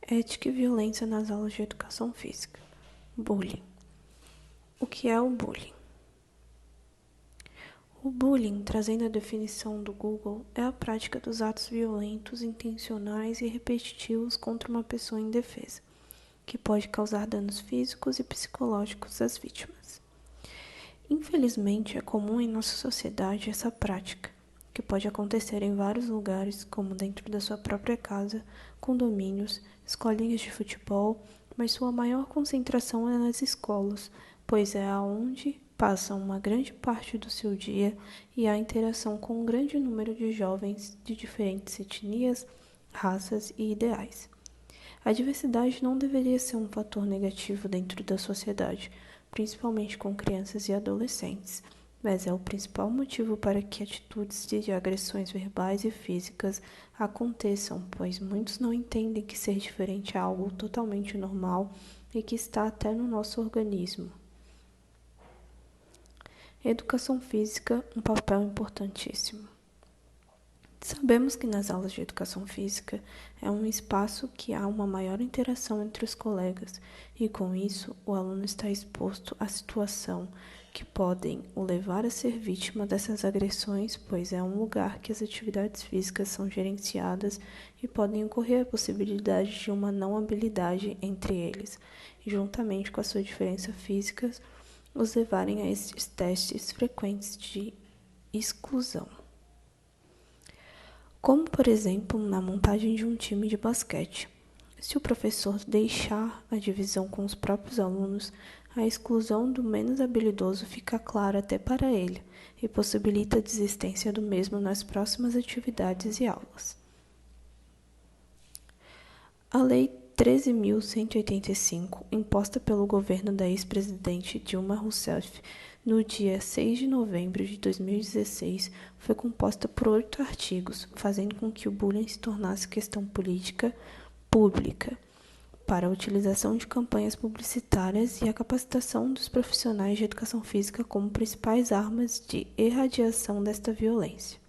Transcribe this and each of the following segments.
Ética e violência nas aulas de educação física. Bullying. O que é o bullying? O bullying, trazendo a definição do Google, é a prática dos atos violentos, intencionais e repetitivos contra uma pessoa indefesa, que pode causar danos físicos e psicológicos às vítimas. Infelizmente, é comum em nossa sociedade essa prática, que pode acontecer em vários lugares, como dentro da sua própria casa, condomínios, escolinhas de futebol, mas sua maior concentração é nas escolas, pois é aonde passam uma grande parte do seu dia e há interação com um grande número de jovens de diferentes etnias, raças e ideais. A diversidade não deveria ser um fator negativo dentro da sociedade, principalmente com crianças e adolescentes, mas é o principal motivo para que atitudes de agressões verbais e físicas aconteçam, pois muitos não entendem que ser diferente é algo totalmente normal e que está até no nosso organismo. Educação física, um papel importantíssimo. Sabemos que nas aulas de educação física é um espaço que há uma maior interação entre os colegas e, com isso, o aluno está exposto à situação que podem o levar a ser vítima dessas agressões, pois é um lugar que as atividades físicas são gerenciadas e podem ocorrer a possibilidade de uma não habilidade entre eles, e juntamente com a sua diferença física, os levarem a esses testes frequentes de exclusão. Como, por exemplo, na montagem de um time de basquete. Se o professor deixar a divisão com os próprios alunos, a exclusão do menos habilidoso fica clara até para ele e possibilita a desistência do mesmo nas próximas atividades e aulas. A Lei 13.185, imposta pelo governo da ex-presidente Dilma Rousseff no dia 6 de novembro de 2016, foi composta por 8 artigos, fazendo com que o bullying se tornasse questão política pública para a utilização de campanhas publicitárias e a capacitação dos profissionais de educação física como principais armas de erradiação desta violência.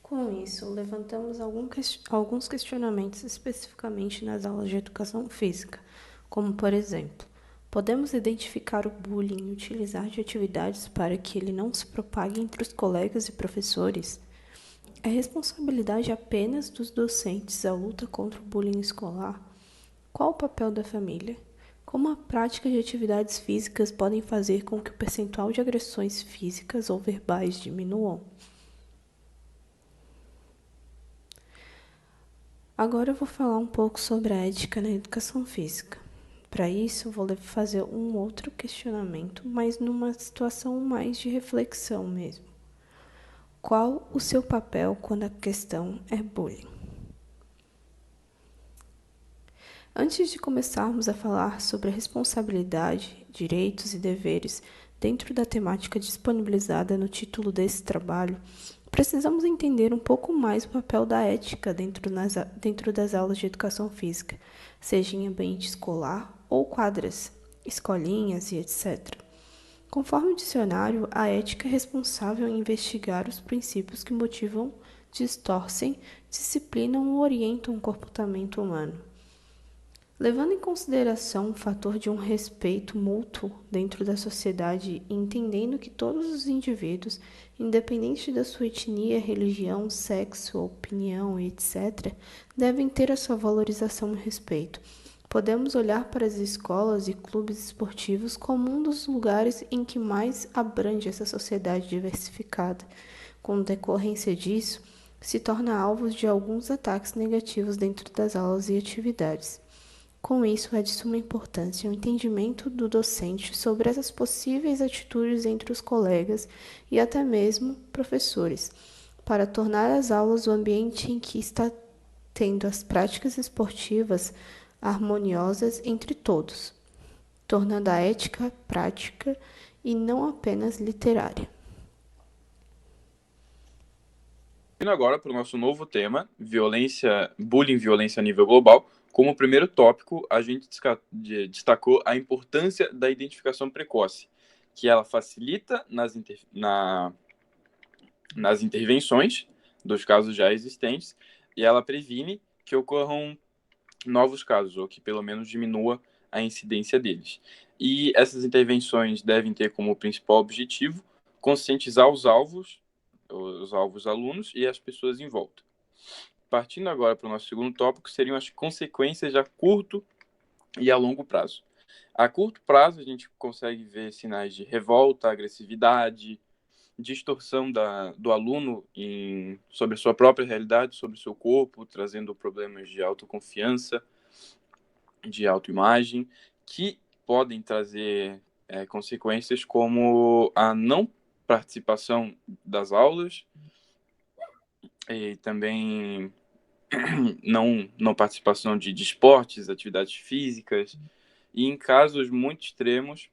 Com isso, levantamos alguns questionamentos especificamente nas aulas de educação física, como, por exemplo, podemos identificar o bullying e utilizar de atividades para que ele não se propague entre os colegas e professores? É responsabilidade apenas dos docentes a luta contra o bullying escolar? Qual o papel da família? Como a prática de atividades físicas podem fazer com que o percentual de agressões físicas ou verbais diminuam? Agora eu vou falar um pouco sobre a ética na educação física. Para isso, eu vou fazer um outro questionamento, mas numa situação mais de reflexão mesmo. Qual o seu papel quando a questão é bullying? Antes de começarmos a falar sobre a responsabilidade, direitos e deveres dentro da temática disponibilizada no título desse trabalho, precisamos entender um pouco mais o papel da ética dentro das aulas de educação física, seja em ambiente escolar ou quadras, escolinhas e etc. Conforme o dicionário, a ética é responsável em investigar os princípios que motivam, distorcem, disciplinam ou orientam o comportamento humano. Levando em consideração o fator de um respeito mútuo dentro da sociedade e entendendo que todos os indivíduos, independente da sua etnia, religião, sexo, opinião, etc., devem ter a sua valorização e respeito. Podemos olhar para as escolas e clubes esportivos como um dos lugares em que mais abrange essa sociedade diversificada. Com decorrência disso, se torna alvo de alguns ataques negativos dentro das aulas e atividades. Com isso, é de suma importância o entendimento do docente sobre essas possíveis atitudes entre os colegas e até mesmo professores, para tornar as aulas o ambiente em que está tendo as práticas esportivas harmoniosas entre todos, tornando a ética prática e não apenas literária. Indo agora para o nosso novo tema, bullying e violência a nível global. Como primeiro tópico, a gente destacou a importância da identificação precoce, que ela facilita nas intervenções dos casos já existentes, e ela previne que ocorram novos casos, ou que pelo menos diminua a incidência deles. E essas intervenções devem ter como principal objetivo conscientizar os alvos alunos e as pessoas em volta. Partindo agora para o nosso segundo tópico, seriam as consequências a curto e a longo prazo. A curto prazo, a gente consegue ver sinais de revolta, agressividade, distorção do aluno sobre a sua própria realidade, sobre o seu corpo, trazendo problemas de autoconfiança, de autoimagem, que podem trazer consequências como a não participação das aulas e também não participação de esportes, atividades físicas, e em casos muito extremos,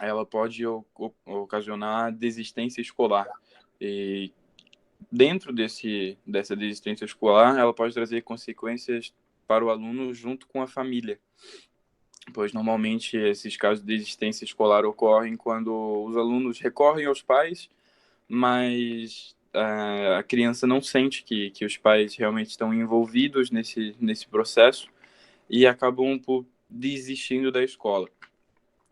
ela pode ocasionar desistência escolar. E dentro dessa desistência escolar, ela pode trazer consequências para o aluno junto com a família, pois normalmente esses casos de desistência escolar ocorrem quando os alunos recorrem aos pais, mas a criança não sente que os pais realmente estão envolvidos nesse processo e acabam por desistindo da escola.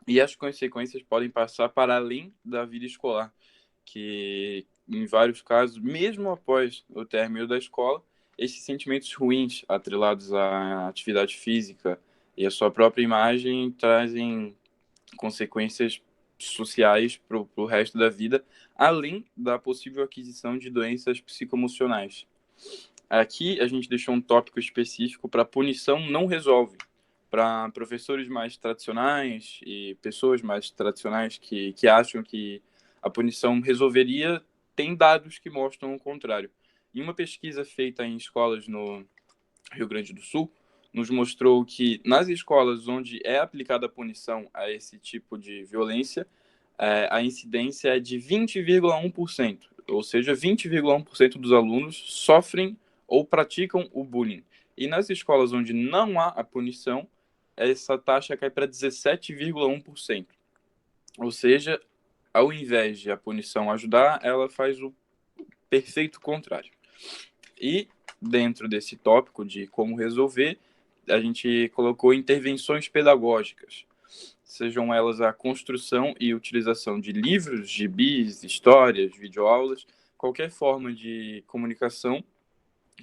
E as consequências podem passar para além da vida escolar, que em vários casos, mesmo após o término da escola, esses sentimentos ruins atrelados à atividade física e à sua própria imagem trazem consequências sociais para o resto da vida, além da possível aquisição de doenças psicoemocionais. Aqui a gente deixou um tópico específico para punição não resolve. Para professores mais tradicionais e pessoas mais tradicionais que acham que a punição resolveria, tem dados que mostram o contrário. Em uma pesquisa feita em escolas no Rio Grande do Sul, nos mostrou que nas escolas onde é aplicada a punição a esse tipo de violência, a incidência é de 20,1%, ou seja, 20,1% dos alunos sofrem ou praticam o bullying. E nas escolas onde não há a punição, essa taxa cai para 17,1%. Ou seja, ao invés de a punição ajudar, ela faz o perfeito contrário. E dentro desse tópico de como resolver, a gente colocou intervenções pedagógicas, sejam elas a construção e utilização de livros, gibis, histórias, videoaulas, qualquer forma de comunicação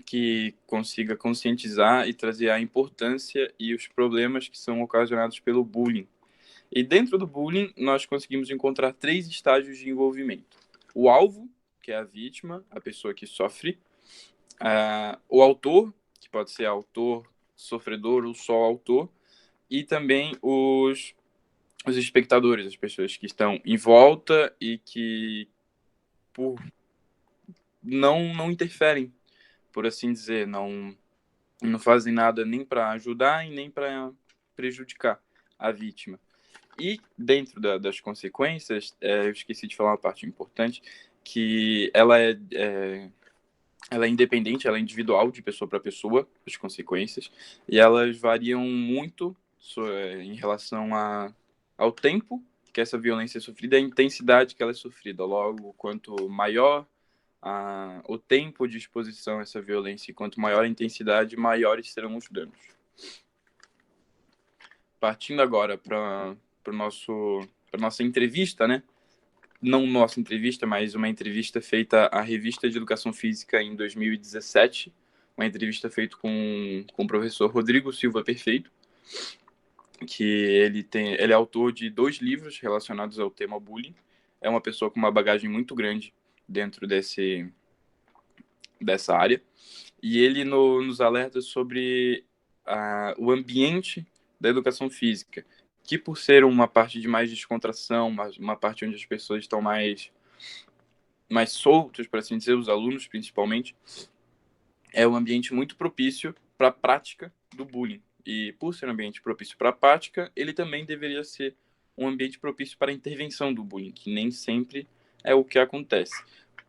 que consiga conscientizar e trazer a importância e os problemas que são ocasionados pelo bullying. E dentro do bullying, nós conseguimos encontrar 3 estágios de envolvimento. O alvo, que é a vítima, a pessoa que sofre. O autor, que pode ser autor, sofredor ou só autor. E também os espectadores, as pessoas que estão em volta e que por não interferem, por assim dizer, não fazem nada nem para ajudar e nem para prejudicar a vítima. E dentro das consequências, eu esqueci de falar uma parte importante, que ela é independente, ela é individual de pessoa para pessoa, as consequências, e elas variam muito em relação ao tempo que essa violência é sofrida e a intensidade que ela é sofrida. Logo, quanto maior o tempo de exposição a essa violência e quanto maior a intensidade, maiores serão os danos. Partindo agora para nossa entrevista, né? Não nossa entrevista, mas uma entrevista feita à Revista de Educação Física em 2017, uma entrevista feita com o professor Rodrigo Silva Perfeito, que ele é autor de 2 livros relacionados ao tema bullying. É uma pessoa com uma bagagem muito grande dentro dessa área. E ele nos alerta sobre o ambiente da educação física, que por ser uma parte de mais descontração, uma parte onde as pessoas estão mais soltos, para assim dizer, os alunos principalmente, é um ambiente muito propício para a prática do bullying. E por ser um ambiente propício para a prática, ele também deveria ser um ambiente propício para a intervenção do bullying, que nem sempre é o que acontece.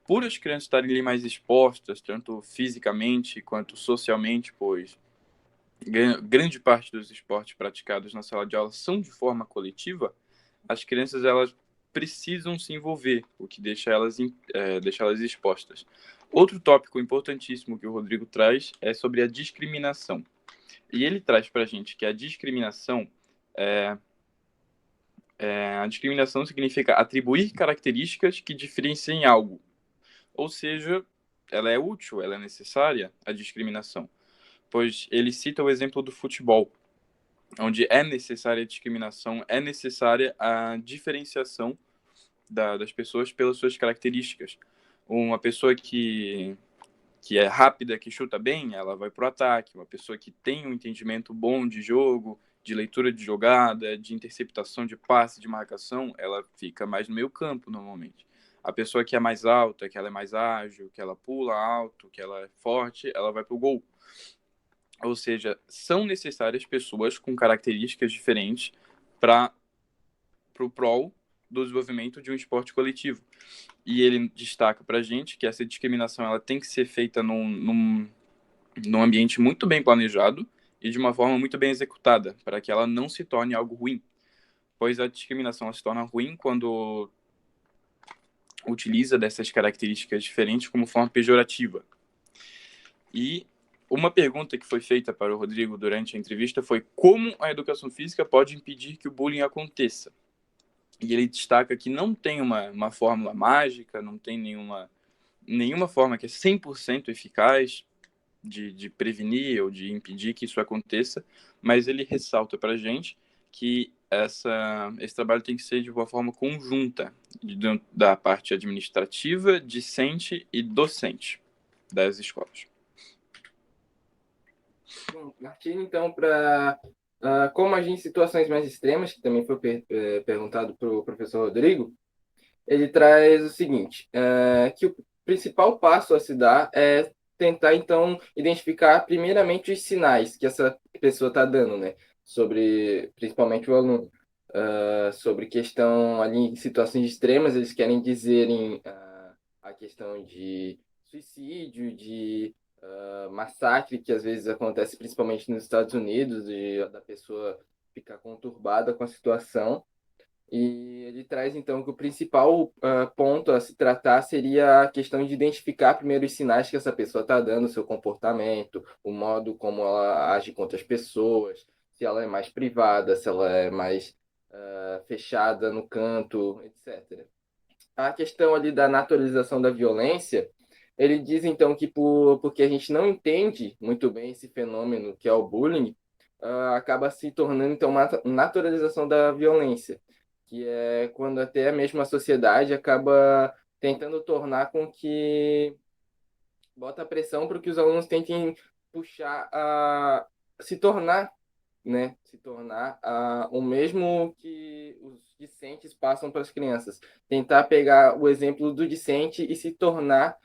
Por as crianças estarem ali mais expostas, tanto fisicamente quanto socialmente, pois grande parte dos esportes praticados na sala de aula são de forma coletiva, as crianças elas precisam se envolver, o que deixa elas expostas. Outro tópico importantíssimo que o Rodrigo traz é sobre a discriminação. E ele traz para a gente que é, a discriminação significa atribuir características que diferenciem algo. Ou seja, ela é útil, ela é necessária, a discriminação. Pois ele cita o exemplo do futebol, onde é necessária a discriminação, é necessária a diferenciação das pessoas pelas suas características. Uma pessoa que é rápida, que chuta bem, ela vai para o ataque. Uma pessoa que tem um entendimento bom de jogo, de leitura de jogada, de interceptação de passe, de marcação, ela fica mais no meio campo, normalmente. A pessoa que é mais alta, que ela é mais ágil, que ela pula alto, que ela é forte, ela vai para o gol. Ou seja, são necessárias pessoas com características diferentes para o prol do desenvolvimento de um esporte coletivo. E ele destaca para a gente que essa discriminação ela tem que ser feita num ambiente muito bem planejado e de uma forma muito bem executada, para que ela não se torne algo ruim. Pois a discriminação ela se torna ruim quando utiliza dessas características diferentes como forma pejorativa. E uma pergunta que foi feita para o Rodrigo durante a entrevista foi como a educação física pode impedir que o bullying aconteça. E ele destaca que não tem uma fórmula mágica, não tem nenhuma forma que é 100% eficaz de prevenir ou de impedir que isso aconteça, mas ele ressalta para a gente que esse trabalho tem que ser de uma forma conjunta, da parte administrativa, discente e docente das escolas. Bom, partindo então para como agir em situações mais extremas, que também foi perguntado para o professor Rodrigo, ele traz o seguinte, que o principal passo a se dar é tentar, então, identificar primeiramente os sinais que essa pessoa está dando, né? Sobre, principalmente o aluno, sobre questão ali em situações extremas, eles querem dizerem a questão de suicídio, de massacre, que às vezes acontece principalmente nos Estados Unidos, da pessoa ficar conturbada com a situação. E ele traz, então, que o principal ponto a se tratar seria a questão de identificar primeiro os sinais que essa pessoa está dando, o seu comportamento, o modo como ela age com outras pessoas, se ela é mais privada, se ela é mais fechada no canto, etc. A questão ali da naturalização da violência, ele diz, então, que porque a gente não entende muito bem esse fenômeno que é o bullying, acaba se tornando, então, uma naturalização da violência, que é quando até mesmo a sociedade acaba tentando tornar com que bota pressão para que os alunos tentem puxar a se tornar, né, se tornar o mesmo que os discentes passam para as crianças. Tentar pegar o exemplo do discente e se tornar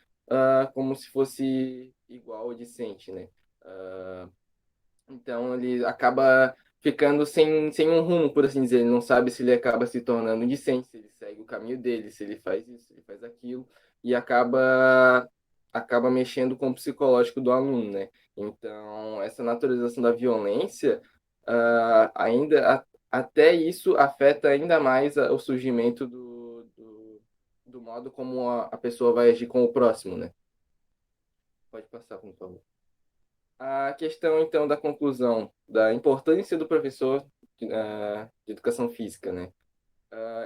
como se fosse igual ao discente, né? Então ele acaba ficando sem um rumo, por assim dizer. Ele não sabe se ele acaba se tornando discente, se ele segue o caminho dele, se ele faz isso, se ele faz aquilo, e acaba mexendo com o psicológico do aluno, né? Então, essa naturalização da violência, até isso afeta ainda mais o surgimento do modo como a pessoa vai agir com o próximo, né? Pode passar, por favor. A questão, então, da conclusão, da importância do professor de educação física, né?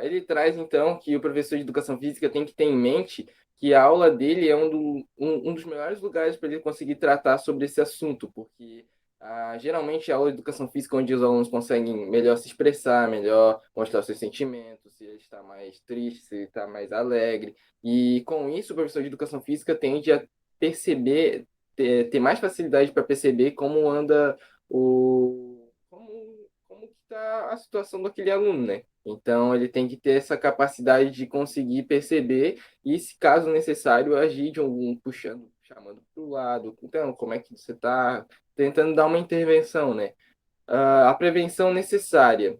Ele traz, então, que o professor de educação física tem que ter em mente que a aula dele é um dos melhores lugares para ele conseguir tratar sobre esse assunto, porque geralmente a aula de educação física é onde os alunos conseguem melhor se expressar, melhor mostrar seus sentimentos, se ele está mais triste, se ele está mais alegre. E com isso, o professor de educação física tende a perceber, ter mais facilidade para perceber como anda como que está a situação daquele aluno, né? Então, ele tem que ter essa capacidade de conseguir perceber e, se caso necessário, agir de algum puxando, chamando para o lado. Então, como é que você está tentando dar uma intervenção, né? A prevenção necessária.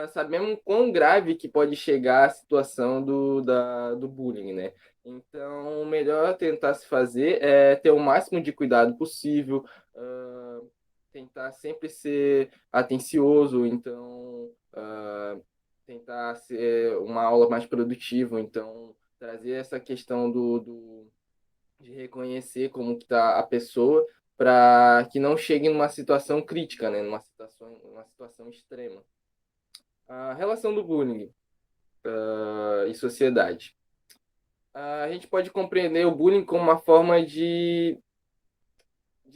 Sabemos quão grave que pode chegar a situação do bullying, né? Então, o melhor tentar se fazer é ter o máximo de cuidado possível, tentar sempre ser atencioso, então tentar ser uma aula mais produtiva, então trazer essa questão de reconhecer como que está a pessoa para que não chegue numa situação crítica, né? Numa situação extrema. A relação do bullying e sociedade. A gente pode compreender o bullying como uma forma de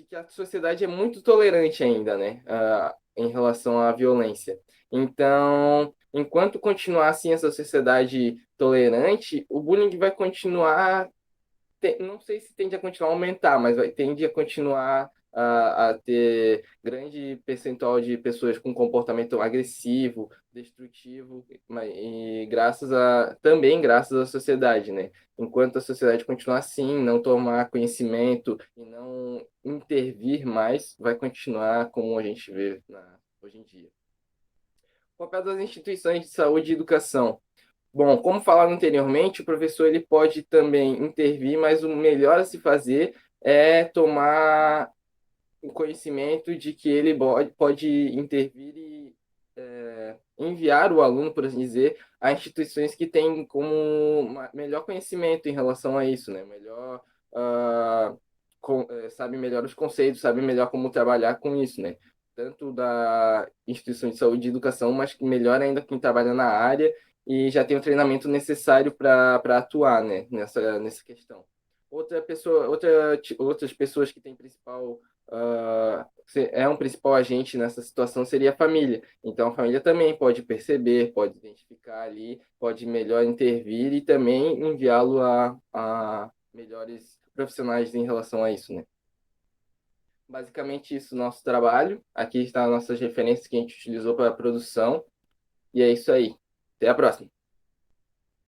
que a sociedade é muito tolerante ainda, né? Em relação à violência. Então, enquanto continuar assim essa sociedade tolerante, o bullying vai continuar, não sei se tende a continuar a aumentar, mas tende a continuar a ter grande percentual de pessoas com comportamento agressivo, destrutivo, e também graças à sociedade, né? Enquanto a sociedade continuar assim, não tomar conhecimento e não intervir mais, vai continuar como a gente vê hoje em dia. O papel das instituições de saúde e educação. Bom, como falado anteriormente, o professor ele pode também intervir, mas o melhor a se fazer é tomar o conhecimento de que ele pode intervir e enviar o aluno, por assim dizer, a instituições que têm como melhor conhecimento em relação a isso, né? Melhor, sabe melhor os conceitos, sabe melhor como trabalhar com isso, né? Tanto da instituição de saúde e educação, mas melhor ainda quem trabalha na área e já tem o treinamento necessário para atuar, né? Nessa questão. Outras pessoas que têm principal é um principal agente nessa situação seria a família. Então, a família também pode perceber, pode identificar ali, pode melhor intervir e também enviá-lo a melhores profissionais em relação a isso, né? Basicamente, isso, nosso trabalho. Aqui está as nossas referências que a gente utilizou para a produção. E é isso aí. Até a próxima.